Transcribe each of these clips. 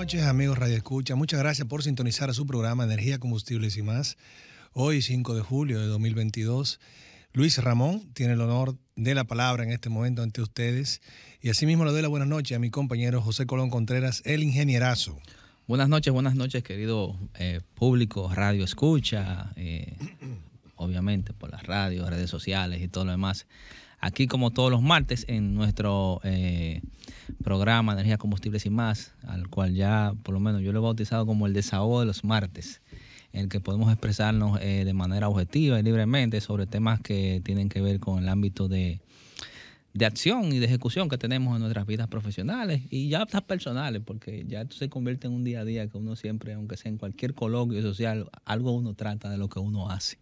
noches, amigos Radio Escucha. Muchas gracias por sintonizar a su programa Energía, Combustibles y Más. Hoy, 5 de julio de 2022, Luis Ramón tiene el honor de la palabra en este momento ante ustedes. Y asimismo le doy la buenas noches a mi compañero José Colón Contreras, el ingenierazo. Buenas noches, querido público Radio Escucha, obviamente por las radios, redes sociales y todo lo demás. Aquí como todos los martes en nuestro programa Energía, Combustibles y Más, al cual ya por lo menos yo lo he bautizado como el desahogo de los martes, en el que podemos expresarnos de manera objetiva y libremente sobre temas que tienen que ver con el ámbito de acción y de ejecución que tenemos en nuestras vidas profesionales y ya hasta personales, porque ya esto se convierte en un día a día que uno siempre, aunque sea en cualquier coloquio social, algo uno trata de lo que uno hace.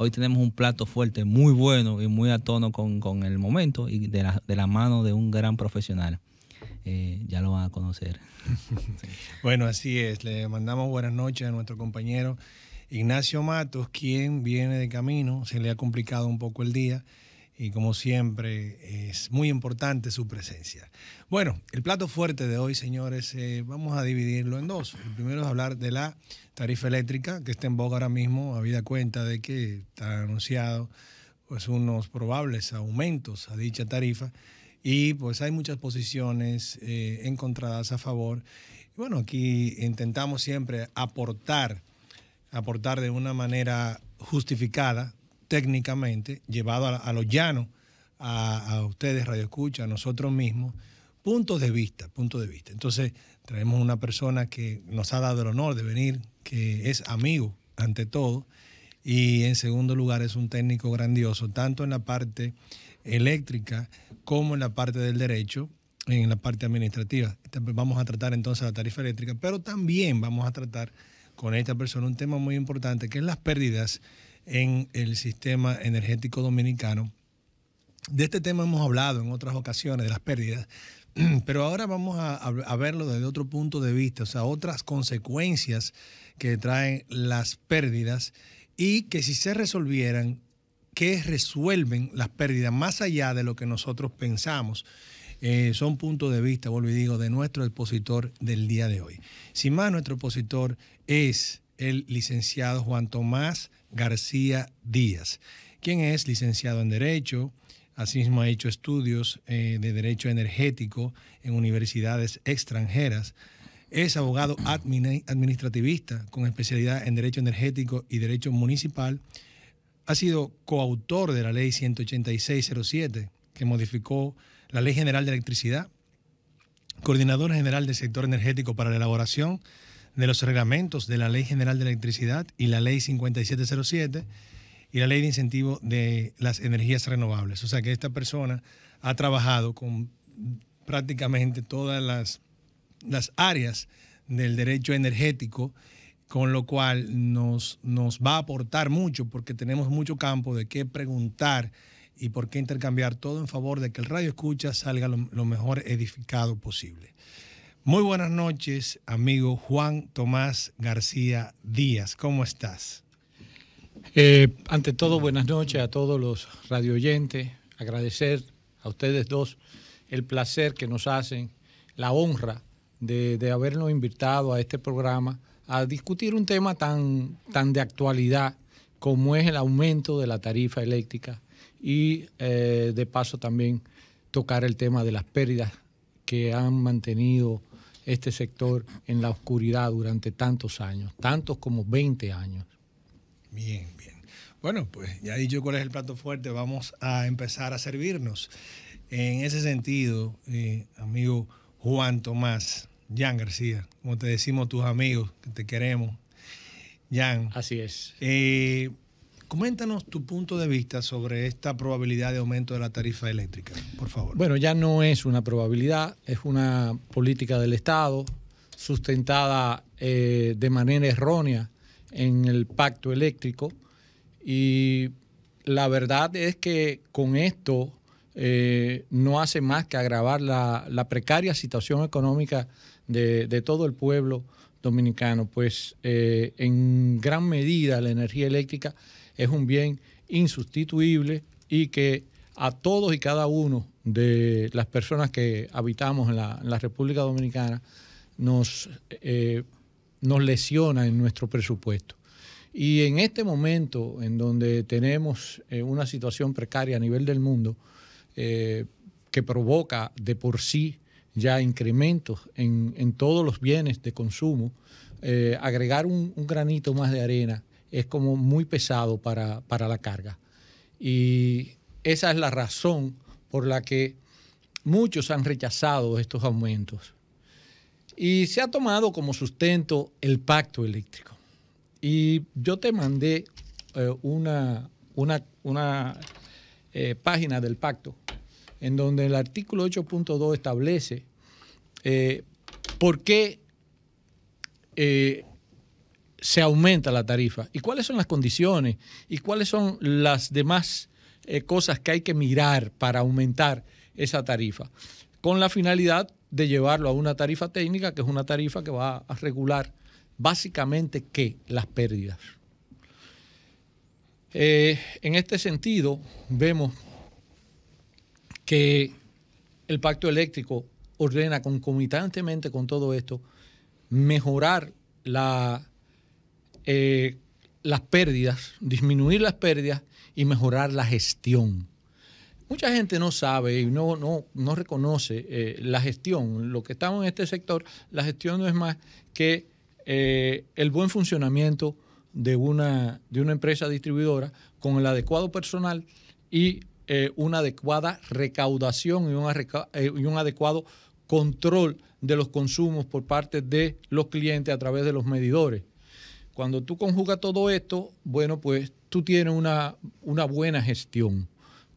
Hoy tenemos un plato fuerte muy bueno y muy a tono con el momento y de la mano de un gran profesional. Ya lo van a conocer. Sí. Bueno, así es. Le mandamos buenas noches a nuestro compañero Ignacio Matos, quien viene de camino. Se le ha complicado un poco el día y como siempre es muy importante su presencia. Bueno, el plato fuerte de hoy, señores, vamos a dividirlo en dos. El primero es hablar de la tarifa eléctrica que está en boga ahora mismo, habida cuenta de que está anunciado pues unos probables aumentos a dicha tarifa y pues hay muchas posiciones encontradas a favor. Y bueno, aquí intentamos siempre aportar de una manera justificada, técnicamente, llevado a lo llano, a ustedes, Radio Escucha, a nosotros mismos, puntos de vista. Entonces, traemos una persona que nos ha dado el honor de venir, que es amigo ante todo, y en segundo lugar es un técnico grandioso, tanto en la parte eléctrica como en la parte del derecho, en la parte administrativa. Vamos a tratar entonces la tarifa eléctrica, pero también vamos a tratar con esta persona un tema muy importante, que es las pérdidas en el sistema energético dominicano. De este tema hemos hablado en otras ocasiones, de las pérdidas, pero ahora vamos a verlo desde otro punto de vista, o sea, otras consecuencias que traen las pérdidas y que si se resolvieran, ¿qué resuelven las pérdidas más allá de lo que nosotros pensamos? Son puntos de vista, vuelvo y digo, de nuestro expositor del día de hoy. Sin más, nuestro expositor es el licenciado Juan Tomás García Díaz, quien es licenciado en Derecho. Asimismo ha hecho estudios de Derecho Energético en universidades extranjeras. Es abogado administrativista con especialidad en Derecho Energético y Derecho Municipal. Ha sido coautor de la Ley 18607, que modificó la Ley General de Electricidad, coordinador general del sector energético para la elaboración de los reglamentos de la Ley General de Electricidad y la Ley 5707 y la Ley de Incentivo de las Energías Renovables. O sea que esta persona ha trabajado con prácticamente todas las áreas del derecho energético, con lo cual nos va a aportar mucho porque tenemos mucho campo de qué preguntar y por qué intercambiar todo en favor de que el Radio Escucha salga lo mejor edificado posible. Muy buenas noches, amigo Juan Tomás García Díaz. ¿Cómo estás? Ante todo, buenas noches a todos los radio oyentes. Agradecer a ustedes dos el placer que nos hacen, la honra de habernos invitado a este programa a discutir un tema tan de actualidad como es el aumento de la tarifa eléctrica y de paso también tocar el tema de las pérdidas que han mantenido este sector en la oscuridad durante tantos años, tantos como 20 años. Bien. Bueno, pues ya dicho cuál es el plato fuerte, vamos a empezar a servirnos. En ese sentido, amigo Juan Tomás, Jan García, como te decimos tus amigos, que te queremos, Jan. Así es. Coméntanos tu punto de vista sobre esta probabilidad de aumento de la tarifa eléctrica, por favor. Bueno, ya no es una probabilidad, es una política del Estado sustentada de manera errónea en el pacto eléctrico y la verdad es que con esto no hace más que agravar la precaria situación económica de todo el pueblo dominicano, pues en gran medida la energía eléctrica es un bien insustituible y que a todos y cada uno de las personas que habitamos en la República Dominicana nos lesiona en nuestro presupuesto. Y en este momento en donde tenemos una situación precaria a nivel del mundo que provoca de por sí ya incrementos en todos los bienes de consumo, agregar un granito más de arena es como muy pesado para la carga. Y esa es la razón por la que muchos han rechazado estos aumentos. Y se ha tomado como sustento el pacto eléctrico. Y yo te mandé una página del pacto en donde el artículo 8.2 establece por qué se aumenta la tarifa y cuáles son las condiciones y cuáles son las demás cosas que hay que mirar para aumentar esa tarifa, con la finalidad de llevarlo a una tarifa técnica, que es una tarifa que va a regular básicamente ¿qué? Las pérdidas. En este sentido, vemos que el pacto eléctrico ordena concomitantemente con todo esto mejorar las pérdidas, disminuir las pérdidas y mejorar la gestión. Mucha gente no sabe y no reconoce la gestión. Lo que estamos en este sector, la gestión no es más que el buen funcionamiento de una empresa distribuidora con el adecuado personal y una adecuada recaudación y un adecuado control de los consumos por parte de los clientes a través de los medidores. Cuando tú conjugas todo esto, bueno, pues tú tienes una buena gestión.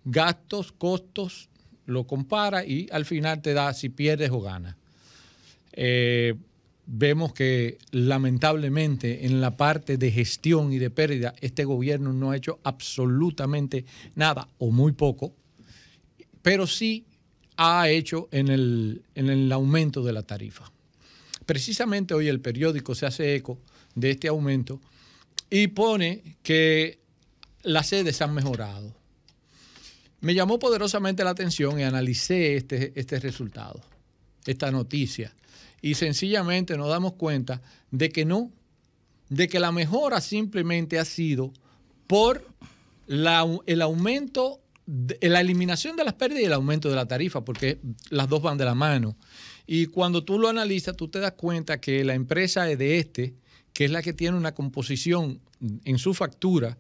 Gastos, costos, lo comparas y al final te da si pierdes o ganas. Vemos que lamentablemente en la parte de gestión y de pérdida este gobierno no ha hecho absolutamente nada o muy poco, pero sí ha hecho en el aumento de la tarifa. Precisamente hoy el periódico se hace eco de este aumento y pone que las sedes han mejorado. Me llamó poderosamente la atención y analicé este resultado, esta noticia, y sencillamente nos damos cuenta de que no, de que la mejora simplemente ha sido por el aumento, la eliminación de las pérdidas y el aumento de la tarifa, porque las dos van de la mano. Y cuando tú lo analizas, tú te das cuenta que la empresa EDESTE, que es la que tiene una composición en su factura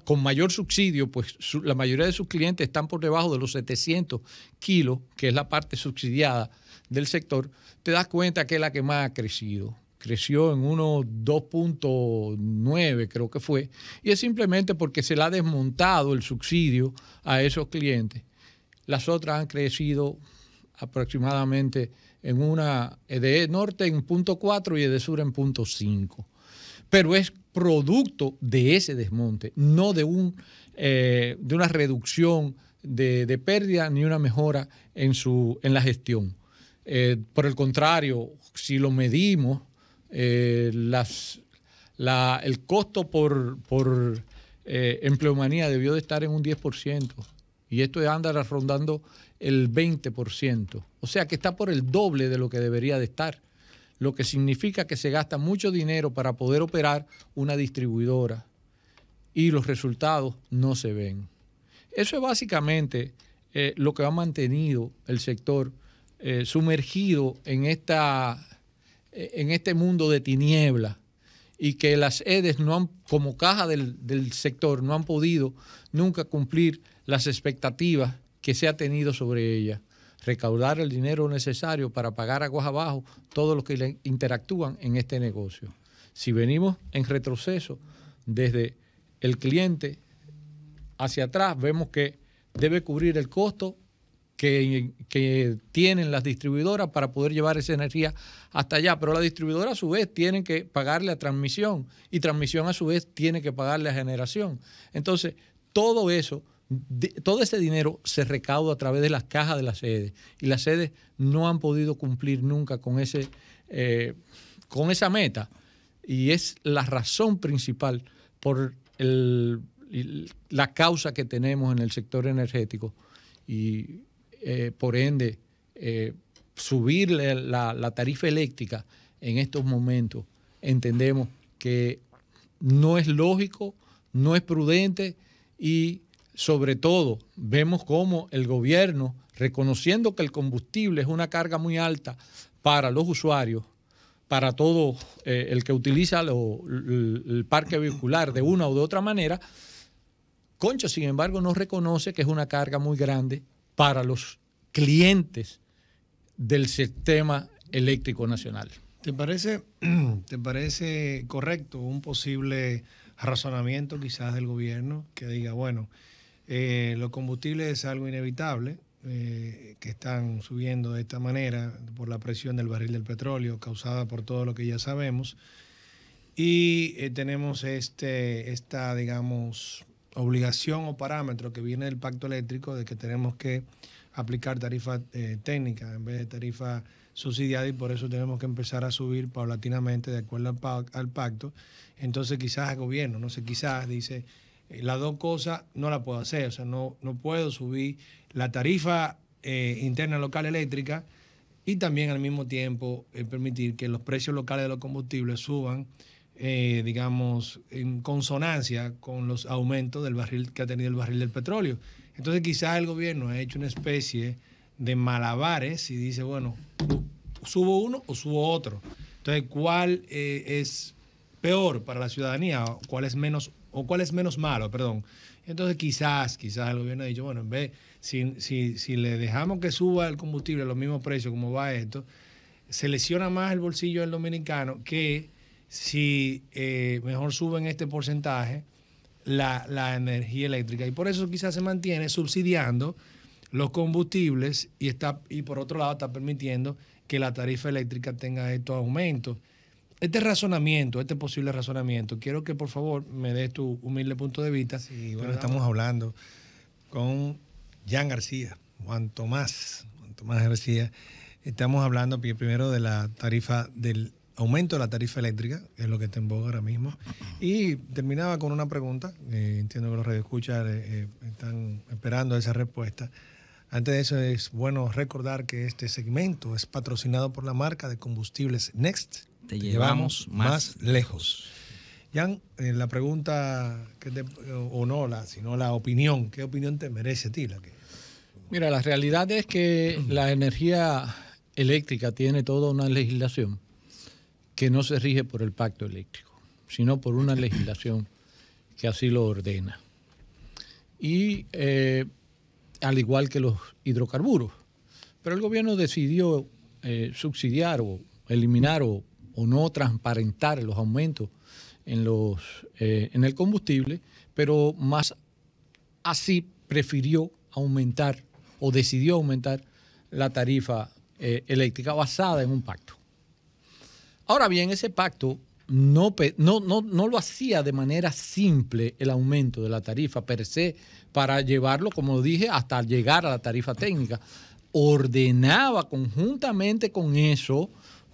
con mayor subsidio, pues la mayoría de sus clientes están por debajo de los 700 kilos, que es la parte subsidiada del sector, te das cuenta que es la que más ha crecido. Creció en unos 2.9 creo que fue, y es simplemente porque se le ha desmontado el subsidio a esos clientes. Las otras han crecido aproximadamente en una de norte en 0.4 y de sur en 0.5. Pero es producto de ese desmonte, no de una reducción de pérdida ni una mejora en la gestión. Por el contrario, si lo medimos, el costo por empleomanía debió de estar en un 10%, y esto anda rondando el 20%. O sea que está por el doble de lo que debería de estar, lo que significa que se gasta mucho dinero para poder operar una distribuidora y los resultados no se ven. Eso es básicamente lo que ha mantenido el sector sumergido en este mundo de tinieblas, y que las EDES como caja del sector no han podido nunca cumplir las expectativas que se ha tenido sobre ella. Recaudar el dinero necesario para pagar aguas abajo todos los que interactúan en este negocio. Si venimos en retroceso desde el cliente hacia atrás, vemos que debe cubrir el costo que tienen las distribuidoras para poder llevar esa energía hasta allá, pero la distribuidora a su vez tiene que pagarle a transmisión y transmisión a su vez tiene que pagarle a generación. Entonces, todo eso, todo ese dinero se recauda a través de las cajas de las sedes, y las sedes no han podido cumplir nunca con esa meta, y es la razón principal por la causa que tenemos en el sector energético y por ende subirle la tarifa eléctrica en estos momentos, entendemos que no es lógico, no es prudente y sobre todo vemos cómo el gobierno, reconociendo que el combustible es una carga muy alta para los usuarios, para todo el que utiliza el parque vehicular de una u de otra manera, Concha, sin embargo, no reconoce que es una carga muy grande para los clientes del sistema eléctrico nacional. ¿Te parece correcto un posible razonamiento quizás del gobierno que diga, bueno, los combustibles es algo inevitable, que están subiendo de esta manera por la presión del barril del petróleo causada por todo lo que ya sabemos, y tenemos esta, digamos, obligación o parámetro que viene del pacto eléctrico de que tenemos que aplicar tarifa técnica en vez de tarifa subsidiada, y por eso tenemos que empezar a subir paulatinamente de acuerdo al pacto. Entonces quizás el gobierno, no sé, quizás dice, las dos cosas no las puedo hacer, o sea, no puedo subir la tarifa interna local eléctrica y también al mismo tiempo permitir que los precios locales de los combustibles suban, digamos, en consonancia con los aumentos del barril que ha tenido el barril del petróleo. Entonces quizás el gobierno ha hecho una especie de malabares y dice, bueno, subo uno o subo otro. Entonces, ¿cuál es peor para la ciudadanía? ¿Cuál es menos malo? Perdón. Entonces quizás el gobierno ha dicho, bueno, en vez, si le dejamos que suba el combustible a los mismos precios como va esto, se lesiona más el bolsillo del dominicano que si mejor suben este porcentaje la energía eléctrica. Y por eso quizás se mantiene subsidiando los combustibles y por otro lado está permitiendo que la tarifa eléctrica tenga estos aumentos. Este posible razonamiento, quiero que por favor me des tu humilde punto de vista. Sí, bueno, estamos hablando con Jan García, Juan Tomás García. Estamos hablando primero de la tarifa, del aumento de la tarifa eléctrica, que es lo que está en boga ahora mismo. Y terminaba con una pregunta, entiendo que los radioescuchas están esperando esa respuesta. Antes de eso, es bueno recordar que este segmento es patrocinado por la marca de combustibles Next. Te llevamos más lejos. Jan, la pregunta, sino la opinión, ¿qué opinión te merece a ti? Mira, la realidad es que la energía eléctrica tiene toda una legislación que no se rige por el pacto eléctrico, sino por una legislación que así lo ordena. Y al igual que los hidrocarburos. Pero el gobierno decidió subsidiar o eliminar o no transparentar los aumentos en el combustible, pero más así prefirió aumentar o decidió aumentar la tarifa eléctrica basada en un pacto. Ahora bien, ese pacto no lo hacía de manera simple el aumento de la tarifa per se para llevarlo, como dije, hasta llegar a la tarifa técnica. Ordenaba conjuntamente con eso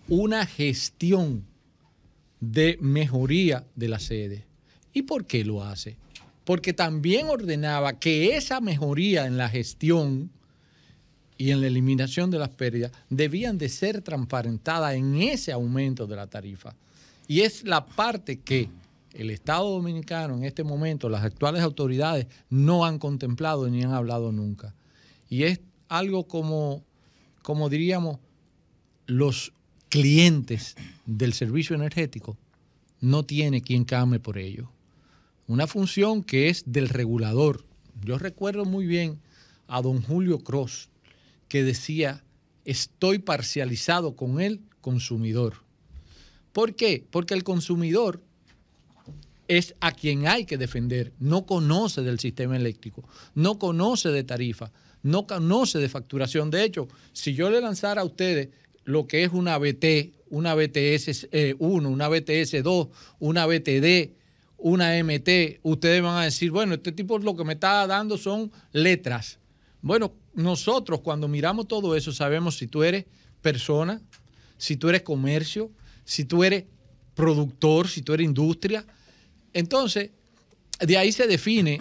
una gestión de mejoría de la sede. ¿Y por qué lo hace? Porque también ordenaba que esa mejoría en la gestión y en la eliminación de las pérdidas debían de ser transparentadas en ese aumento de la tarifa. Y es la parte que el Estado Dominicano en este momento, las actuales autoridades, no han contemplado ni han hablado nunca. Y es algo como diríamos, los clientes del servicio energético no tiene quien cambie por ello. Una función que es del regulador. Yo recuerdo muy bien a don Julio Cross, que decía, estoy parcializado con el consumidor. ¿Por qué? Porque el consumidor es a quien hay que defender. No conoce del sistema eléctrico, no conoce de tarifa, no conoce de facturación. De hecho, si yo le lanzara a ustedes lo que es una BT, una BTS 1, una BTS 2, una BTD, una MT, ustedes van a decir, bueno, este tipo lo que me está dando son letras. Bueno, nosotros cuando miramos todo eso sabemos si tú eres persona, si tú eres comercio, si tú eres productor, si tú eres industria. Entonces, de ahí se define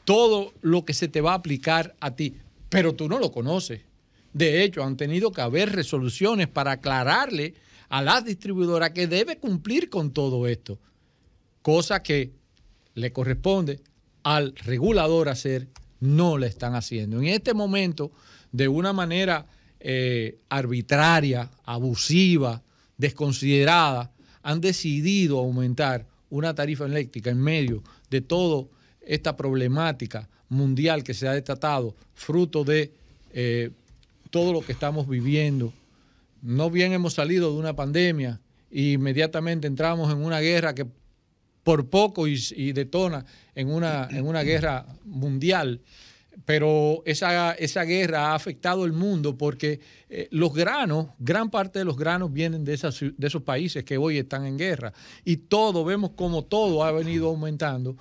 todo lo que se te va a aplicar a ti, pero tú no lo conoces. De hecho, han tenido que haber resoluciones para aclararle a las distribuidoras que debe cumplir con todo esto, cosa que le corresponde al regulador hacer, no la están haciendo. En este momento, de una manera arbitraria, abusiva, desconsiderada, han decidido aumentar una tarifa eléctrica en medio de toda esta problemática mundial que se ha desatado, fruto de todo lo que estamos viviendo. No bien hemos salido de una pandemia e inmediatamente entramos en una guerra que por poco y detona en una guerra mundial. Pero esa guerra ha afectado el mundo porque los granos, gran parte de los granos vienen de esos países que hoy están en guerra. Y vemos como todo ha venido aumentando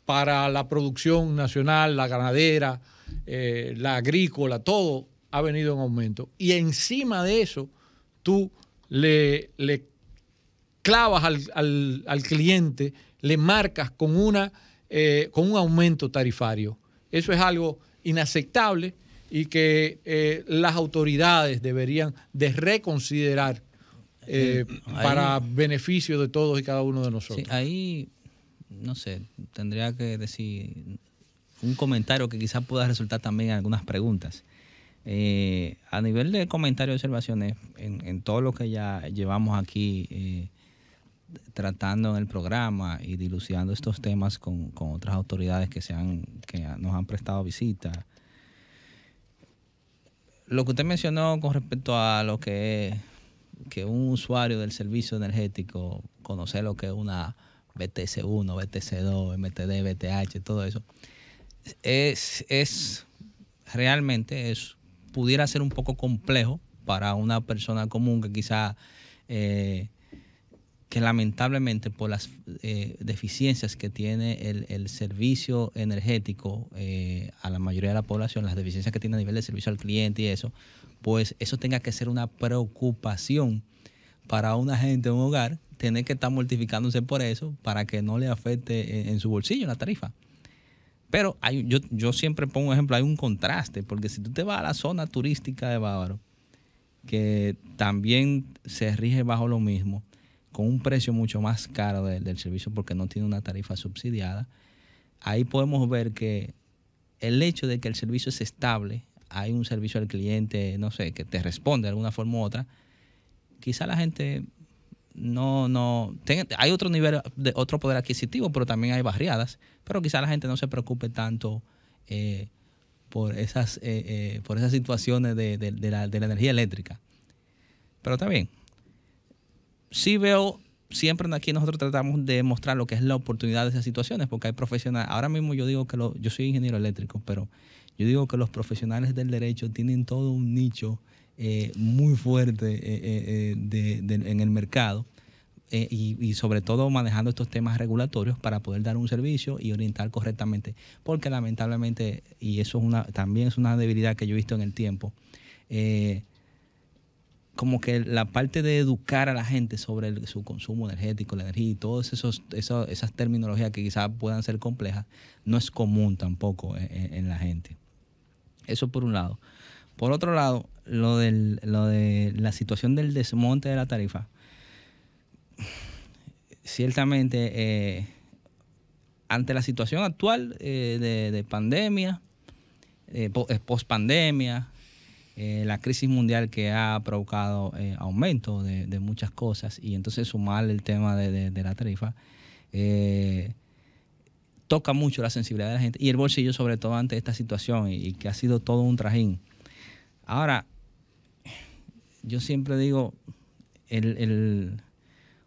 para la producción nacional, la ganadera, la agrícola, todo ha venido en aumento. Y encima de eso, tú le clavas al cliente, le marcas con un aumento tarifario. Eso es algo inaceptable y que las autoridades deberían de reconsiderar para beneficio de todos y cada uno de nosotros. Sí, ahí, no sé, tendría que decir un comentario que quizás pueda resultar también en algunas preguntas. A nivel de comentarios y observaciones, en todo lo que ya llevamos aquí tratando en el programa y dilucidando estos temas con otras autoridades que nos han prestado visita. Lo que usted mencionó con respecto a lo que es que un usuario del servicio energético conoce lo que es una BTC1, BTC2, MTD, BTH, todo eso, realmente pudiera ser un poco complejo para una persona común que quizá que lamentablemente por las deficiencias que tiene el servicio energético a la mayoría de la población, las deficiencias que tiene a nivel de servicio al cliente y eso, pues eso tenga que ser una preocupación para una gente, un hogar, tener que estar mortificándose por eso para que no le afecte en su bolsillo la tarifa. Pero yo siempre pongo un ejemplo, hay un contraste, porque si tú te vas a la zona turística de Bávaro, que también se rige bajo lo mismo, con un precio mucho más caro del servicio porque no tiene una tarifa subsidiada, ahí podemos ver que el hecho de que el servicio es estable, hay un servicio al cliente, no sé, que te responde de alguna forma u otra, quizá la gente hay otro nivel, otro poder adquisitivo, pero también hay barriadas, pero quizá la gente no se preocupe tanto por esas situaciones de la energía eléctrica. Pero está bien. Sí veo, siempre aquí nosotros tratamos de mostrar lo que es la oportunidad de esas situaciones, porque hay profesionales. Ahora mismo yo digo que yo soy ingeniero eléctrico, pero yo digo que los profesionales del derecho tienen todo un nicho muy fuerte en el mercado y sobre todo manejando estos temas regulatorios para poder dar un servicio y orientar correctamente, porque lamentablemente, y eso también es una debilidad que yo he visto en el tiempo, como que la parte de educar a la gente sobre su consumo energético, la energía y todas esas terminologías que quizás puedan ser complejas, no es común tampoco en la gente. Eso por un lado. Por otro lado, lo de la situación del desmonte de la tarifa, ciertamente ante la situación actual de pandemia, post-pandemia, la crisis mundial que ha provocado aumento de muchas cosas y entonces sumar el tema de la tarifa toca mucho la sensibilidad de la gente y el bolsillo, sobre todo ante esta situación y que ha sido todo un trajín. Ahora, yo siempre digo,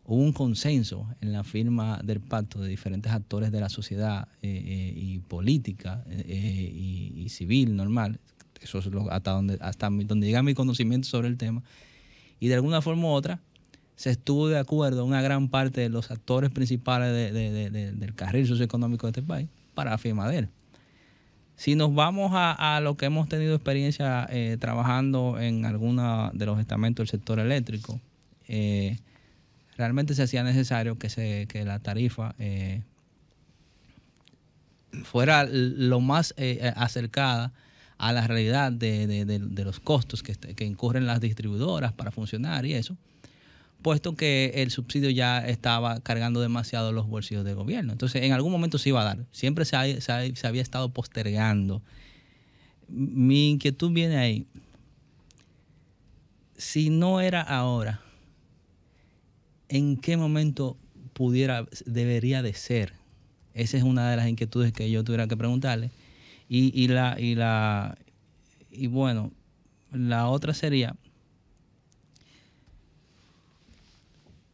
hubo un consenso en la firma del pacto de diferentes actores de la sociedad y política y civil normal. Eso es hasta donde llega mi conocimiento sobre el tema. Y de alguna forma u otra se estuvo de acuerdo una gran parte de los actores principales del carril socioeconómico de este país para la firma de él. Si nos vamos a lo que hemos tenido experiencia trabajando en algunos de los estamentos del sector eléctrico, realmente se hacía necesario que la tarifa fuera lo más acercada a la realidad de los costos que incurren las distribuidoras para funcionar y eso, puesto que el subsidio ya estaba cargando demasiado los bolsillos del gobierno. Entonces, en algún momento se iba a dar. Siempre se había estado postergando. Mi inquietud viene ahí. Si no era ahora, ¿en qué momento debería de ser? Esa es una de las inquietudes que yo tuviera que preguntarle. Y bueno, la otra sería,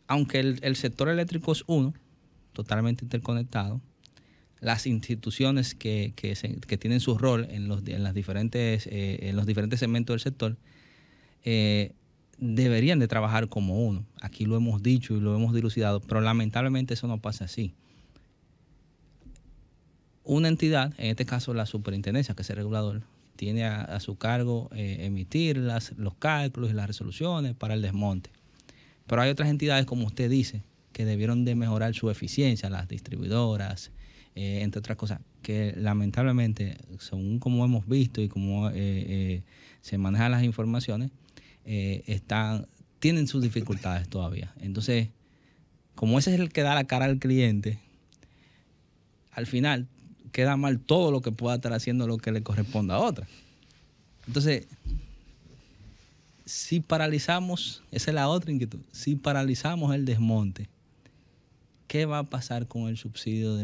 aunque el sector eléctrico es uno, totalmente interconectado, las instituciones que tienen su rol en los diferentes segmentos del sector deberían de trabajar como uno. Aquí lo hemos dicho y lo hemos dilucidado, pero lamentablemente eso no pasa así. Una entidad, en este caso la superintendencia, que es el regulador, tiene a su cargo emitir los cálculos y las resoluciones para el desmonte. Pero hay otras entidades, como usted dice, que debieron de mejorar su eficiencia, las distribuidoras, entre otras cosas, que lamentablemente, según como hemos visto y como se manejan las informaciones, tienen sus dificultades todavía. Entonces, como ese es el que da la cara al cliente, al final queda mal todo lo que pueda estar haciendo lo que le corresponda a otra. Entonces, si paralizamos, esa es la otra inquietud, si paralizamos el desmonte, ¿qué va a pasar con el subsidio,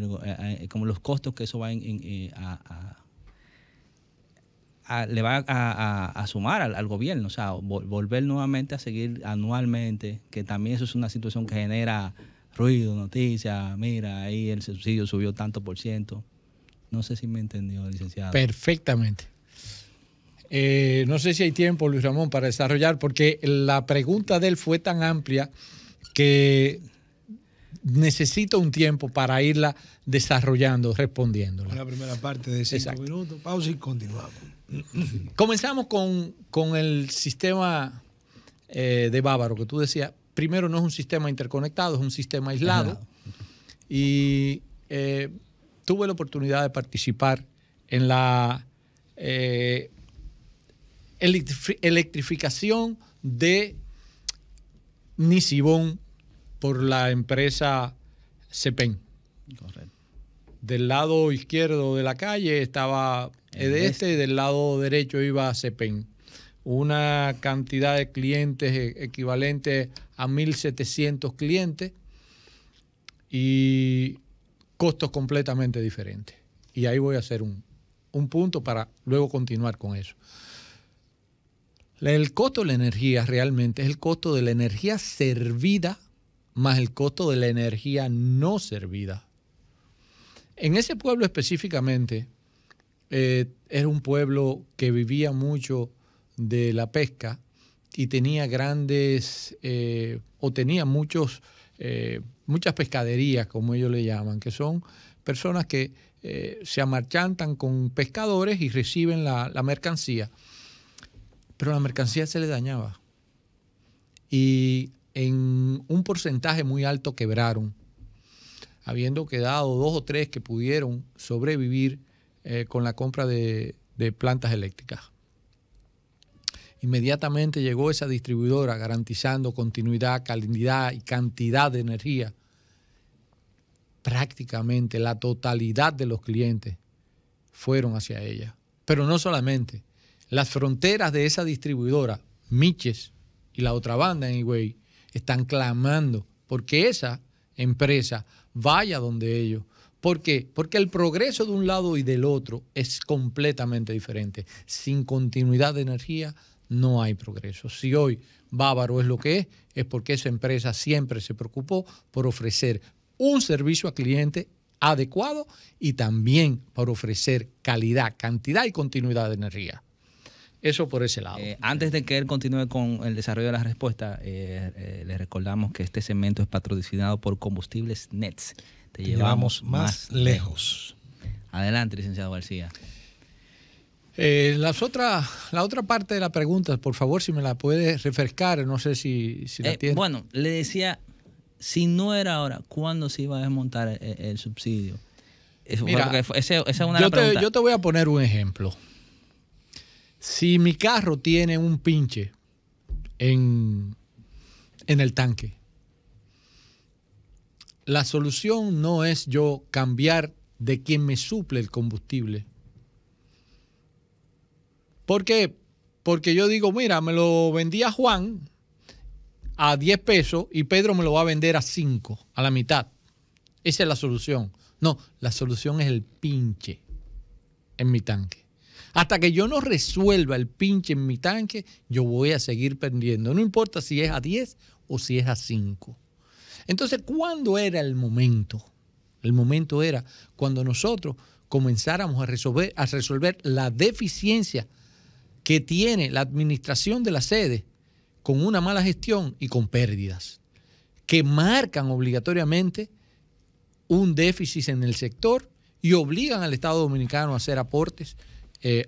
con los costos que eso va le va a sumar al gobierno? O sea, volver nuevamente a seguir anualmente, que también eso es una situación que genera ruido, noticias, mira, ahí el subsidio subió tanto %. No sé si me entendió, licenciado. Perfectamente. No sé si hay tiempo, Luis Ramón, para desarrollar, porque la pregunta de él fue tan amplia que necesito un tiempo para irla desarrollando, respondiéndola. La primera parte de 5 minutos, pausa y continuamos. Comenzamos con el sistema de Bávaro, que tú decías. Primero, no es un sistema interconectado, es un sistema aislado. Y tuve la oportunidad de participar en la electrificación de Nisibón por la empresa CEPEN. Correcto. Del lado izquierdo de la calle estaba EDESTE y del lado derecho iba CEPEN. Una cantidad de clientes equivalente a 1.700 clientes y costos completamente diferentes. Y ahí voy a hacer un punto para luego continuar con eso. El costo de la energía realmente es el costo de la energía servida más el costo de la energía no servida. En ese pueblo específicamente, era un pueblo que vivía mucho de la pesca y tenía tenía muchas pescaderías, como ellos le llaman, que son personas que se amarchantan con pescadores y reciben la mercancía. Pero la mercancía se le dañaba. Y en un porcentaje muy alto quebraron, habiendo quedado 2 o 3 que pudieron sobrevivir con la compra de plantas eléctricas. Inmediatamente llegó esa distribuidora garantizando continuidad, calidad y cantidad de energía. Prácticamente la totalidad de los clientes fueron hacia ella. Pero no solamente. Las fronteras de esa distribuidora, Miches y la otra banda en Higüey, están clamando porque esa empresa vaya donde ellos. ¿Por qué? Porque el progreso de un lado y del otro es completamente diferente. Sin continuidad de energía no hay progreso. Si hoy Bávaro es lo que es porque esa empresa siempre se preocupó por ofrecer un servicio al cliente adecuado y también por ofrecer calidad, cantidad y continuidad de energía. Eso por ese lado. Antes de que él continúe con el desarrollo de la respuesta, le recordamos que este segmento es patrocinado por Combustibles Nets. Te llevamos más lejos. Adelante, licenciado García. La otra parte de la pregunta, por favor, si me la puedes refrescar, no sé si la tienes. Bueno, le decía, si no era ahora, ¿cuándo se iba a desmontar el subsidio? Mira, esa es una de las preguntas. Yo te voy a poner un ejemplo. Si mi carro tiene un pinche en el tanque, la solución no es yo cambiar de quien me suple el combustible. ¿Por qué? Porque yo digo, mira, me lo vendía Juan a 10 pesos y Pedro me lo va a vender a 5, a la mitad. Esa es la solución. No, la solución es el pinche en mi tanque. Hasta que yo no resuelva el pinche en mi tanque, yo voy a seguir perdiendo. No importa si es a 10 o si es a 5. Entonces, ¿cuándo era el momento? El momento era cuando nosotros comenzáramos a resolver la deficiencia que tiene la administración de la sede con una mala gestión y con pérdidas, que marcan obligatoriamente un déficit en el sector y obligan al Estado Dominicano a hacer aportes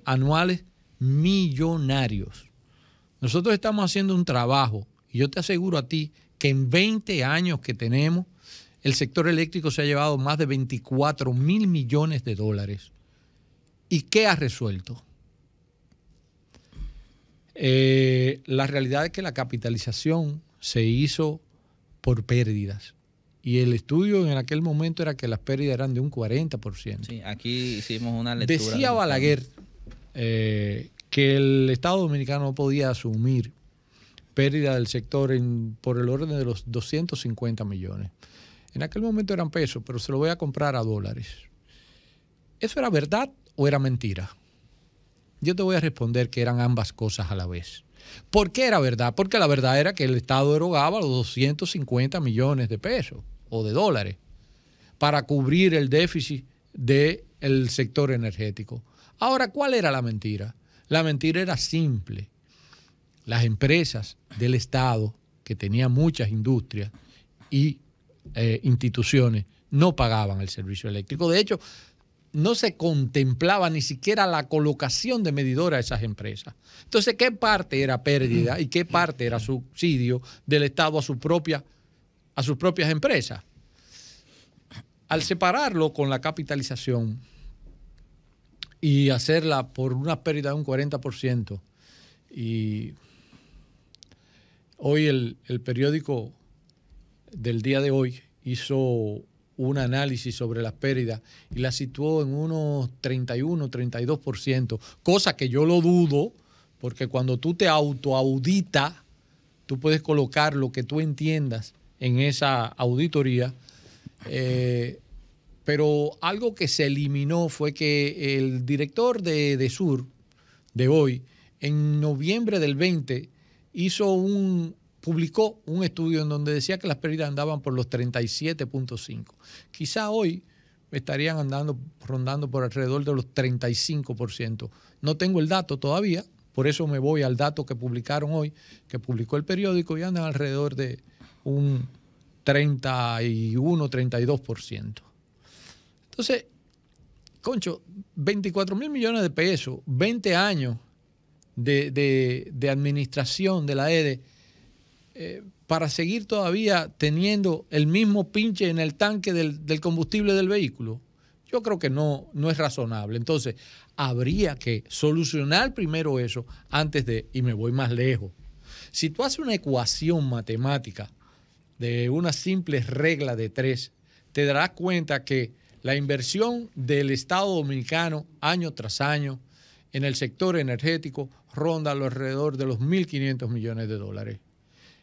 anuales millonarios. Nosotros estamos haciendo un trabajo y yo te aseguro a ti que en 20 años que tenemos, el sector eléctrico se ha llevado más de 24.000 millones de dólares. ¿Y qué ha resuelto? La realidad es que la capitalización se hizo por pérdidas. Y el estudio en aquel momento era que las pérdidas eran de un 40%. Sí, aquí hicimos una lectura. Decía Balaguer que el Estado Dominicano no podía asumir pérdida del sector por el orden de los 250 millones. En aquel momento eran pesos, pero se lo voy a comprar a dólares. ¿Eso era verdad o era mentira? Yo te voy a responder que eran ambas cosas a la vez. ¿Por qué era verdad? Porque la verdad era que el Estado erogaba los 250 millones de pesos o de dólares para cubrir el déficit del sector energético. Ahora, ¿cuál era la mentira? La mentira era simple. Las empresas del Estado, que tenían muchas industrias y instituciones, no pagaban el servicio eléctrico. De hecho, no se contemplaba ni siquiera la colocación de medidores a esas empresas. Entonces, ¿qué parte era pérdida y qué parte era subsidio del Estado a sus propias empresas? Al separarlo con la capitalización y hacerla por una pérdida de un 40%, y hoy el periódico del día de hoy hizo un análisis sobre las pérdidas y la situó en unos 31, 32%, cosa que yo lo dudo, porque cuando tú te autoauditas, tú puedes colocar lo que tú entiendas en esa auditoría, pero algo que se eliminó fue que el director de Sur, de hoy, en noviembre del 20, publicó un estudio en donde decía que las pérdidas andaban por los 37.5. Quizá hoy estarían rondando por alrededor de los 35%. No tengo el dato todavía, por eso me voy al dato que publicaron hoy, que publicó el periódico, y andan alrededor de un 31, 32%. Entonces, concho, 24.000 millones de pesos, 20 años de administración de la EDE, para seguir todavía teniendo el mismo pinche en el tanque del combustible del vehículo, yo creo que no es razonable. Entonces, habría que solucionar primero eso antes y me voy más lejos. Si tú haces una ecuación matemática de una simple regla de 3, te darás cuenta que la inversión del Estado Dominicano año tras año en el sector energético ronda alrededor de los 1.500 millones de dólares.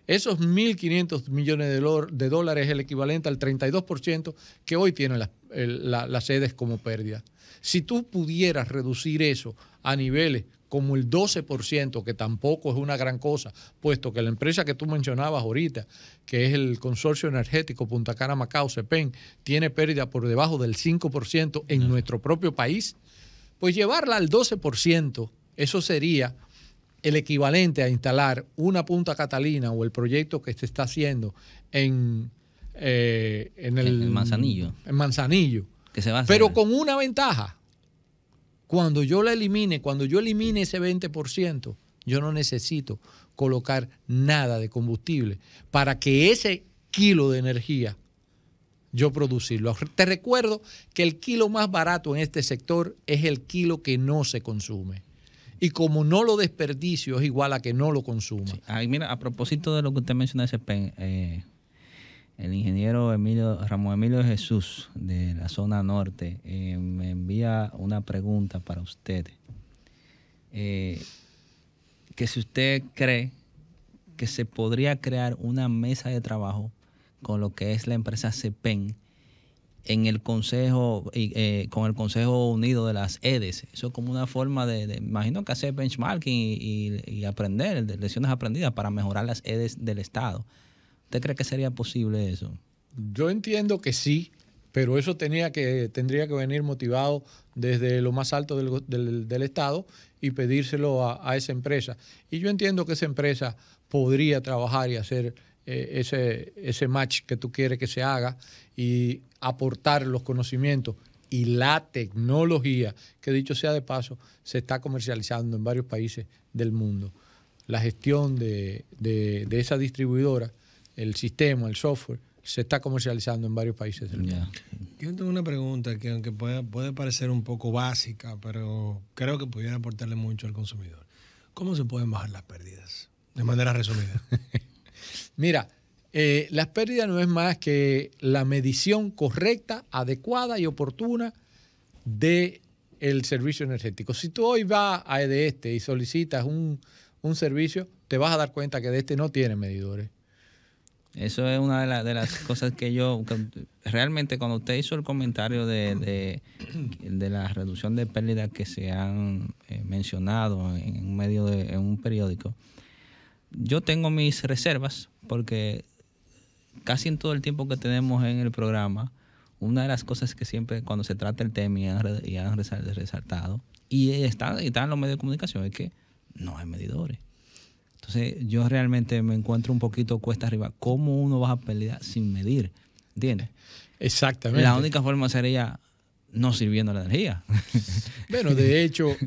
Esos 1.500 millones de dólares es el equivalente al 32% que hoy tienen las sedes como pérdida. Si tú pudieras reducir eso a niveles como el 12%, que tampoco es una gran cosa, puesto que la empresa que tú mencionabas ahorita, que es el Consorcio Energético Punta Cana Macao, CEPEN, tiene pérdida por debajo del 5% en nuestro propio país, pues llevarla al 12%, eso sería el equivalente a instalar una Punta Catalina o el proyecto que se está haciendo en Manzanillo. En Manzanillo. Que se va a hacer. Pero con una ventaja. Cuando yo elimine ese 20%, yo no necesito colocar nada de combustible para que ese kilo de energía yo producirlo. Te recuerdo que el kilo más barato en este sector es el kilo que no se consume. Y como no lo desperdicio, es igual a que no lo consuma. Sí. Ay, mira, a propósito de lo que usted menciona de ese pen, el ingeniero Ramón Emilio Jesús, de la zona norte, me envía una pregunta para usted. Que si usted cree que se podría crear una mesa de trabajo con lo que es la empresa CEPEN en el Consejo, con el Consejo Unido de las EDES. Eso es como una forma de imagino que hacer benchmarking y aprender, de lecciones aprendidas para mejorar las EDES del Estado. ¿Usted cree que sería posible eso? Yo entiendo que sí, pero eso tendría que venir motivado desde lo más alto del Estado y pedírselo a esa empresa. Y yo entiendo que esa empresa podría trabajar y hacer ese match que tú quieres que se haga y aportar los conocimientos y la tecnología, que dicho sea de paso, se está comercializando en varios países del mundo. La gestión de esa distribuidora, el sistema, el software, se está comercializando en varios países del mundo. Yo tengo una pregunta que aunque puede parecer un poco básica, pero creo que pudiera aportarle mucho al consumidor. ¿Cómo se pueden bajar las pérdidas? De manera resumida. Mira, las pérdidas no es más que la medición correcta, adecuada y oportuna del servicio energético. Si tú hoy vas a EDESTE y solicitas un servicio, te vas a dar cuenta que EDESTE no tiene medidores. Eso es una de las cosas que realmente cuando usted hizo el comentario de la reducción de pérdidas que se han mencionado en un periódico, yo tengo mis reservas porque casi en todo el tiempo que tenemos en el programa, una de las cosas que siempre cuando se trata el tema y han resaltado, y está en los medios de comunicación, es que no hay medidores. Entonces yo realmente me encuentro un poquito cuesta arriba. ¿Cómo uno baja pérdida sin medir? ¿Entiendes? Exactamente. La única forma sería no sirviendo la energía. Bueno, de hecho,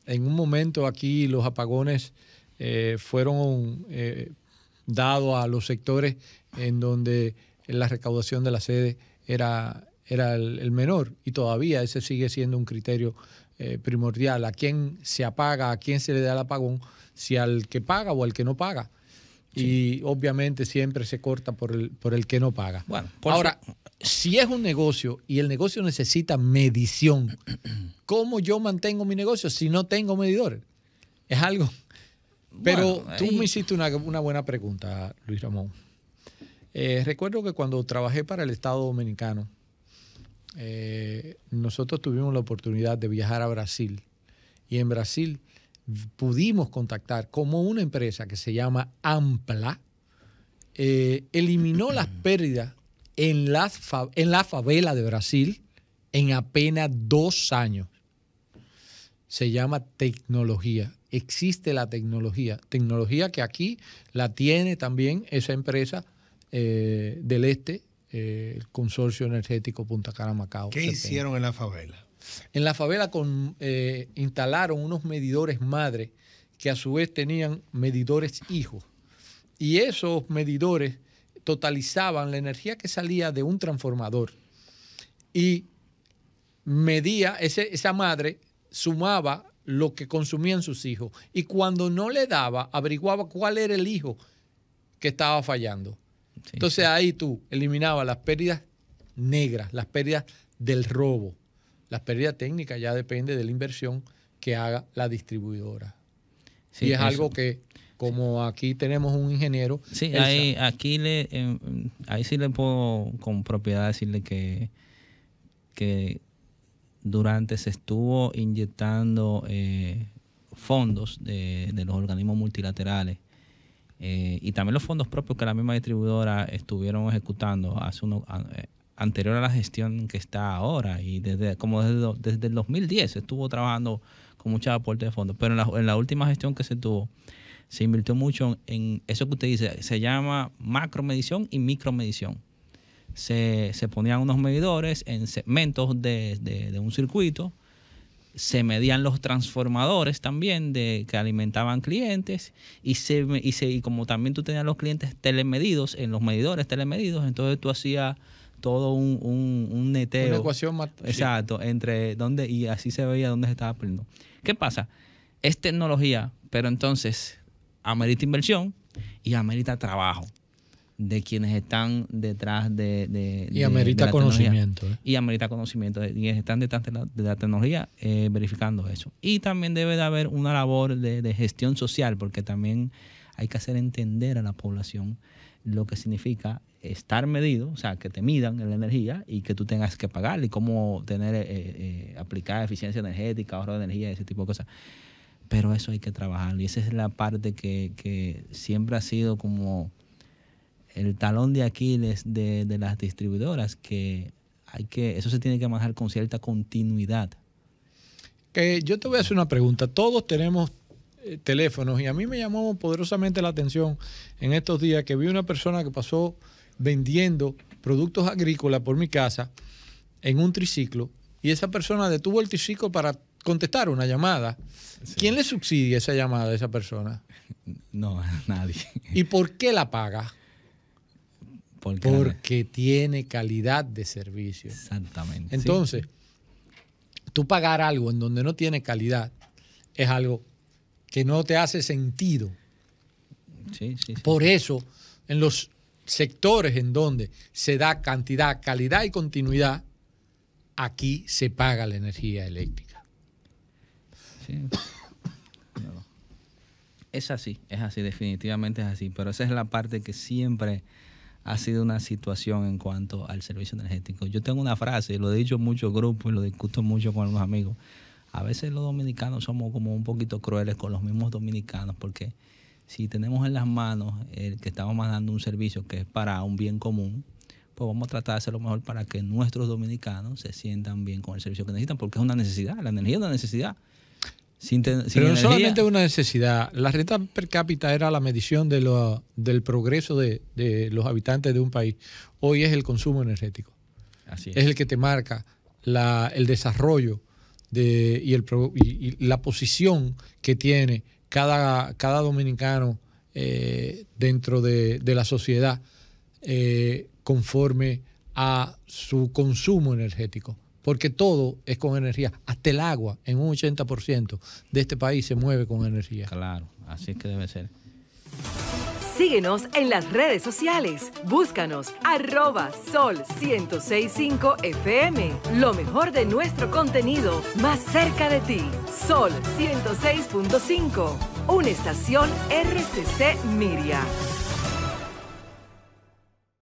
en un momento aquí los apagones fueron dados a los sectores en donde la recaudación de la sede era el menor, y todavía ese sigue siendo un criterio primordial. ¿A quién se apaga? ¿A quién se le da el apagón? Si al que paga o al que no paga. Sí. Y obviamente siempre se corta por el que no paga. Bueno, ahora, si es un negocio y el negocio necesita medición, ¿cómo yo mantengo mi negocio si no tengo medidores? Es algo... Pero bueno, tú me hiciste una buena pregunta, Luis Ramón. Recuerdo que cuando trabajé para el Estado Dominicano, nosotros tuvimos la oportunidad de viajar a Brasil, y en Brasil pudimos contactar como una empresa que se llama Ampla, eliminó las pérdidas en la favela de Brasil en apenas 2 años. Se llama tecnología. Existe la tecnología que aquí la tiene también esa empresa del Este, el Consorcio Energético Punta Cana Macao. ¿Qué hicieron en la favela? En la favela instalaron unos medidores madre que a su vez tenían medidores hijos. Y esos medidores totalizaban la energía que salía de un transformador. Y medía, esa madre sumaba lo que consumían sus hijos. Y cuando no le daba, averiguaba cuál era el hijo que estaba fallando. Sí. Entonces ahí tú eliminabas las pérdidas negras, las pérdidas del robo. Las pérdidas técnicas ya depende de la inversión que haga la distribuidora. Sí, y es algo que, como aquí tenemos un ingeniero... Sí, ahí sí le puedo con propiedad decirle que durante se estuvo inyectando fondos de los organismos multilaterales y también los fondos propios que la misma distribuidora estuvieron ejecutando anterior a la gestión que está ahora, y desde el 2010 estuvo trabajando con muchos aportes de fondos, pero en la última gestión que se tuvo se invirtió mucho en eso que usted dice, se llama macromedición y micromedición. Se ponían unos medidores en segmentos de un circuito se medían los transformadores también que alimentaban clientes y como también tú tenías los clientes telemedidos, en los medidores telemedidos, entonces tú hacías todo un neteo. Una ecuación más. Exacto, entre dónde, y así se veía dónde se estaba perdiendo. ¿Qué pasa? Es tecnología, pero entonces amerita inversión y amerita trabajo de quienes están detrás y amerita conocimiento. Y amerita conocimiento de quienes están detrás de la tecnología verificando eso. Y también debe de haber una labor de gestión social, porque también hay que hacer entender a la población lo que significa estar medido, o sea, que te midan en la energía y que tú tengas que pagar, y cómo tener aplicar eficiencia energética, ahorro de energía, ese tipo de cosas. Pero eso hay que trabajar, y esa es la parte que siempre ha sido como el talón de Aquiles de las distribuidoras, que eso se tiene que manejar con cierta continuidad. Que yo te voy a hacer una pregunta. Todos tenemos teléfonos, y a mí me llamó poderosamente la atención en estos días que vi una persona que pasó vendiendo productos agrícolas por mi casa en un triciclo, y esa persona detuvo el triciclo para contestar una llamada. Sí. ¿Quién le subsidia esa llamada a esa persona? No, nadie. ¿Y por qué la paga? Porque tiene calidad de servicio. Exactamente. Entonces, tú pagar algo en donde no tiene calidad es algo que no te hace sentido. Sí. Por eso, en los sectores en donde se da cantidad, calidad y continuidad, aquí se paga la energía eléctrica. Sí. Es así, definitivamente es así. Pero esa es la parte que siempre ha sido una situación en cuanto al servicio energético. Yo tengo una frase, y lo he dicho en muchos grupos y lo discuto mucho con algunos amigos. A veces los dominicanos somos como un poquito crueles con los mismos dominicanos, porque si tenemos en las manos el que estamos mandando un servicio que es para un bien común, pues vamos a tratar de hacer lo mejor para que nuestros dominicanos se sientan bien con el servicio que necesitan, porque es una necesidad, la energía es una necesidad. Pero no solamente una necesidad. La renta per cápita era la medición del progreso de los habitantes de un país. Hoy es el consumo energético. Así es el que te marca el desarrollo y la posición que tiene cada dominicano dentro de la sociedad conforme a su consumo energético. Porque todo es con energía. Hasta el agua, en un 80% de este país se mueve con energía. Claro, así es que debe ser. Síguenos en las redes sociales. Búscanos @Sol1065 FM. Lo mejor de nuestro contenido más cerca de ti. Sol 106.5. Una estación RCC Miria.